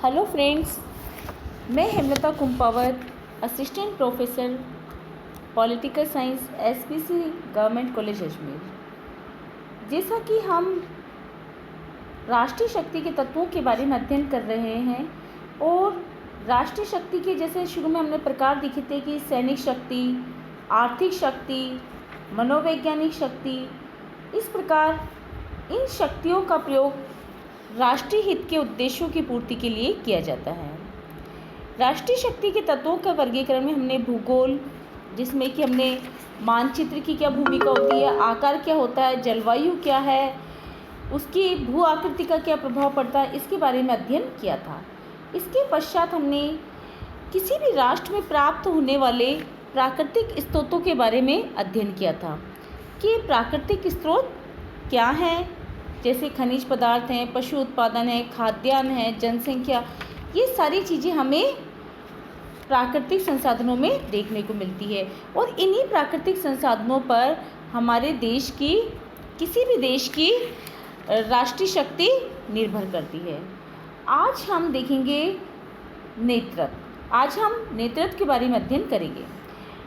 Hello friends, मैं Hemlata Kumpawat, assistant professor political science SPC government college Ajmer. जैसा कि हम राष्ट्रीय शक्ति के तत्वों के बारे में अध्ययन कर रहे हैं और राष्ट्रीय शक्ति के जैसे शुरू में हमने प्रकार देखे थे कि सैनिक शक्ति, आर्थिक शक्ति, मनोवैज्ञानिक शक्ति, इस प्रकार इन शक्तियों का प्रयोग राष्ट्रीय हित के उद्देश्यों की पूर्ति के लिए किया जाता है। राष्ट्रीय शक्ति के तत्वों का वर्गीकरण में हमने भूगोल, जिसमें कि हमने मानचित्र की क्या भूमिका होती है, आकार क्या होता है, जलवायु क्या है, उसकी भू आकृति का क्या प्रभाव पड़ता है, इसके बारे में अध्ययन किया था। इसके पश्चात हमने किसी भी राष्ट्र में प्राप्त होने वाले प्राकृतिक स्रोतों के बारे में अध्ययन किया था कि प्राकृतिक स्रोत क्या हैं, जैसे खनिज पदार्थ हैं, पशु उत्पादन है, खाद्यान्न है, जनसंख्या, ये सारी चीज़ें हमें प्राकृतिक संसाधनों में देखने को मिलती है और इन्हीं प्राकृतिक संसाधनों पर हमारे देश की, किसी भी देश की राष्ट्रीय शक्ति निर्भर करती है। आज हम देखेंगे नेतृत्व। आज हम नेतृत्व के बारे में अध्ययन करेंगे।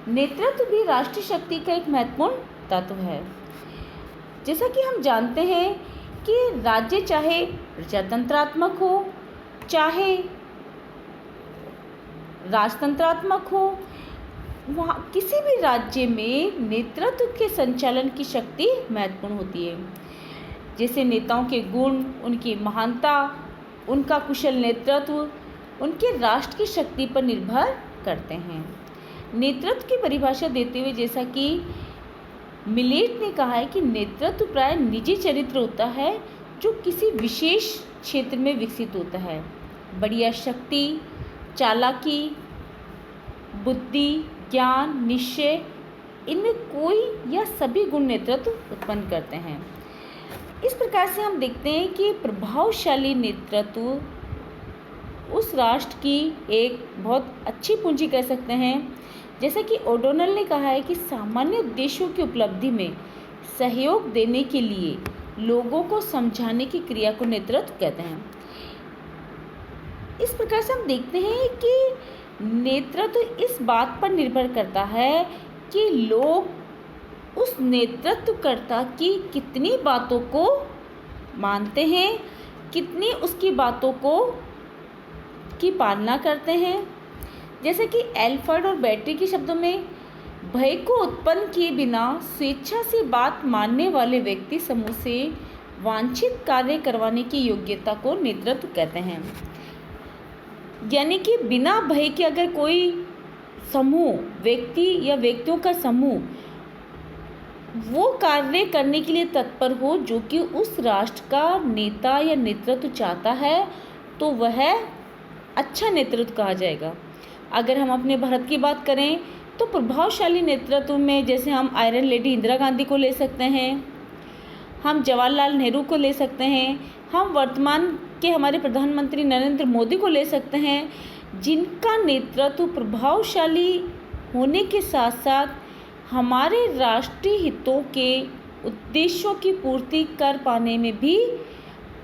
नेतृत्व भी राष्ट्रीय शक्ति का एक महत्वपूर्ण तत्व है। जैसा कि हम जानते हैं कि राज्य चाहे प्रजातंत्रात्मक हो, चाहे राजतंत्रात्मक हो, वहाँ किसी भी राज्य में नेतृत्व के संचालन की शक्ति महत्वपूर्ण होती है। जैसे नेताओं के गुण, उनकी महानता, उनका कुशल नेतृत्व उनके राष्ट्र की शक्ति पर निर्भर करते हैं। नेतृत्व की परिभाषा देते हुए जैसा कि मिलेट ने कहा है कि नेतृत्व प्राय निजी चरित्र होता है जो किसी विशेष क्षेत्र में विकसित होता है। बढ़िया शक्ति, चालाकी, बुद्धि, ज्ञान, निश्चय, इनमें कोई या सभी गुण नेतृत्व उत्पन्न करते हैं। इस प्रकार से हम देखते हैं कि प्रभावशाली नेतृत्व उस राष्ट्र की एक बहुत अच्छी पूंजी कह सकते हैं। जैसा कि ओडोनल ने कहा है कि सामान्य उद्देश्यों की उपलब्धि में सहयोग देने के लिए लोगों को समझाने की क्रिया को नेतृत्व कहते हैं। इस प्रकार से हम देखते हैं कि नेतृत्व इस बात पर निर्भर करता है कि लोग उस नेतृत्वकर्ता की कितनी बातों को मानते हैं, कितनी उसकी बातों को की पालना करते हैं। जैसे कि एल्फर्ड और बैटरी के शब्दों में, भय को उत्पन्न किए बिना स्वेच्छा से बात मानने वाले व्यक्ति समूह से वांछित कार्य करवाने की योग्यता को नेतृत्व कहते हैं। यानी कि बिना भय के अगर कोई समूह, व्यक्ति या व्यक्तियों का समूह वो कार्य करने के लिए तत्पर हो जो कि उस राष्ट्र का नेता या नेतृत्व चाहता है, तो वह अच्छा नेतृत्व कहा जाएगा। अगर हम अपने भारत की बात करें तो प्रभावशाली नेतृत्व में जैसे हम आयरन लेडी इंदिरा गांधी को ले सकते हैं, हम जवाहरलाल नेहरू को ले सकते हैं, हम वर्तमान के हमारे प्रधानमंत्री नरेंद्र मोदी को ले सकते हैं, जिनका नेतृत्व प्रभावशाली होने के साथ साथ हमारे राष्ट्रीय हितों के उद्देश्यों की पूर्ति कर पाने में भी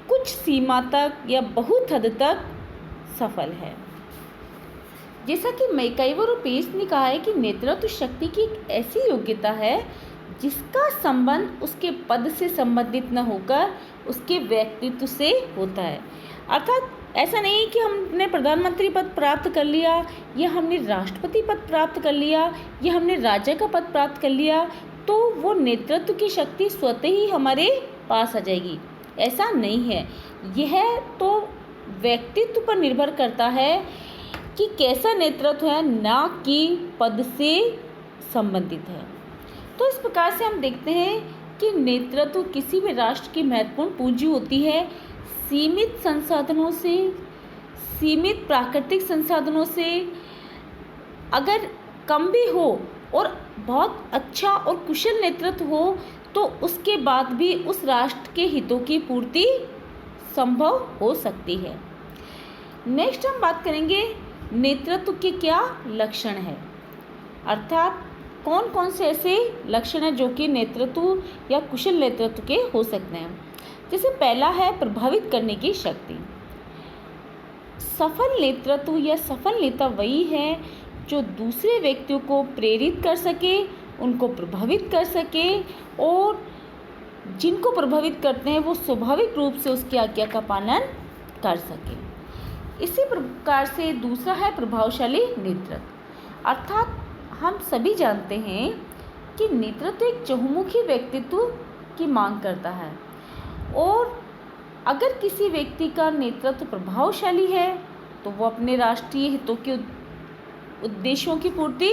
कुछ सीमा तक या बहुत हद तक सफल है। जैसा कि मैकाइवर और पेस ने कहा है कि नेतृत्व शक्ति की एक ऐसी योग्यता है जिसका संबंध उसके पद से संबंधित न होकर उसके व्यक्तित्व से होता है। अर्थात ऐसा नहीं कि हमने प्रधानमंत्री पद प्राप्त कर लिया या हमने राष्ट्रपति पद प्राप्त कर लिया या हमने राजा का पद प्राप्त कर लिया तो वो नेतृत्व की शक्ति स्वतः ही हमारे पास आ जाएगी। ऐसा नहीं है। यह तो व्यक्तित्व पर निर्भर करता है कि कैसा नेतृत्व है, ना कि पद से संबंधित है। तो इस प्रकार से हम देखते हैं कि नेतृत्व किसी भी राष्ट्र की महत्वपूर्ण पूंजी होती है। सीमित संसाधनों से, सीमित प्राकृतिक संसाधनों से अगर कम भी हो और बहुत अच्छा और कुशल नेतृत्व हो तो उसके बाद भी उस राष्ट्र के हितों की पूर्ति संभव हो सकती है। नेक्स्ट हम बात करेंगे नेतृत्व के क्या लक्षण है, अर्थात कौन कौन से ऐसे लक्षण हैं जो कि नेतृत्व या कुशल नेतृत्व के हो सकते हैं। जैसे पहला है प्रभावित करने की शक्ति। सफल नेतृत्व या सफल नेता वही है जो दूसरे व्यक्तियों को प्रेरित कर सके, उनको प्रभावित कर सके, और जिनको प्रभावित करते हैं वो स्वाभाविक रूप से उसकी आज्ञा का पालन कर सके। इसी प्रकार से दूसरा है प्रभावशाली नेतृत्व। अर्थात हम सभी जानते हैं कि नेतृत्व एक चहुमुखी व्यक्तित्व की मांग करता है, और अगर किसी व्यक्ति का नेतृत्व प्रभावशाली है तो वो अपने राष्ट्रीय हितों के उद्देश्यों की पूर्ति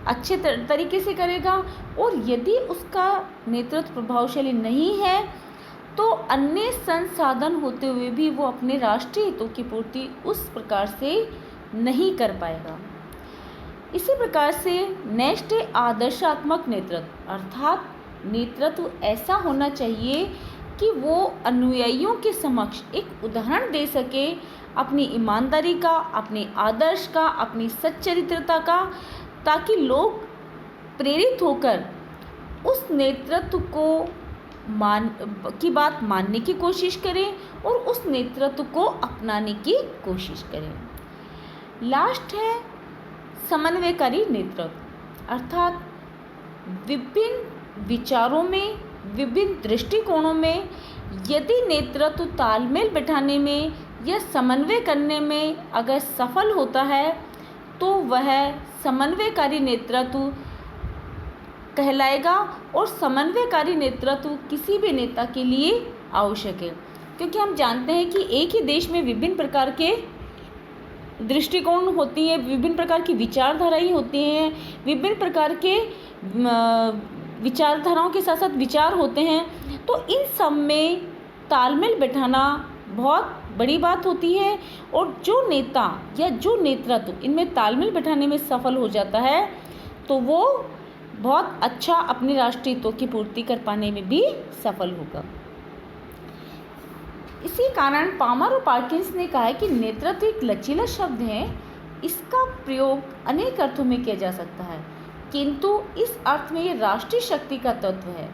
अच्छे तरीके से करेगा, और यदि उसका नेतृत्व प्रभावशाली नहीं है तो अन्य संसाधन होते हुए भी वो अपने राष्ट्रीय हितों की पूर्ति उस प्रकार से नहीं कर पाएगा। इसी प्रकार से नेक्स्ट है आदर्शात्मक नेतृत्व। अर्थात नेतृत्व ऐसा होना चाहिए कि वो अनुयायियों के समक्ष एक उदाहरण दे सके अपनी ईमानदारी का, अपने आदर्श का, अपनी सच्चरित्रता का, ताकि लोग प्रेरित होकर उस नेतृत्व की बात मानने की कोशिश करें और उस नेतृत्व को अपनाने की कोशिश करें। लास्ट है समन्वयकारी नेतृत्व। अर्थात विभिन्न विचारों में, विभिन्न दृष्टिकोणों में यदि नेतृत्व तालमेल बिठाने में या समन्वय करने में अगर सफल होता है तो वह समन्वयकारी नेतृत्व कहलाएगा, और समन्वयकारी नेतृत्व किसी भी नेता के लिए आवश्यक है, क्योंकि हम जानते हैं कि एक ही देश में विभिन्न प्रकार के दृष्टिकोण होती हैं, विभिन्न प्रकार की विचारधाराएं होती हैं, विभिन्न प्रकार के विचारधाराओं के साथ साथ विचार होते हैं। तो इन सब में तालमेल बैठाना बहुत बड़ी बात होती है, और जो नेता या जो नेतृत्व इनमें तालमेल बैठाने में सफल हो जाता है तो वो बहुत अच्छा अपने राष्ट्रीय हितों की पूर्ति कर पाने में भी सफल होगा। इसी कारण पामर और पार्किंस ने कहा है कि नेतृत्व एक लचीला शब्द है, इसका प्रयोग अनेक अर्थों में किया जा सकता है, किंतु इस अर्थ में ये राष्ट्रीय शक्ति का तत्व है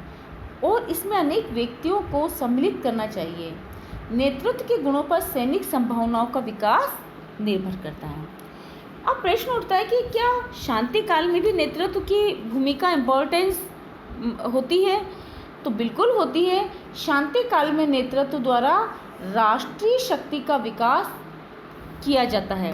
और इसमें अनेक व्यक्तियों को सम्मिलित करना चाहिए। नेतृत्व के गुणों पर सैनिक संभावनाओं का विकास निर्भर करता है। अब प्रश्न उठता है कि क्या शांति काल में भी नेतृत्व की भूमिका इम्पोर्टेंस होती है? तो बिल्कुल होती है। शांति काल में नेतृत्व द्वारा राष्ट्रीय शक्ति का विकास किया जाता है।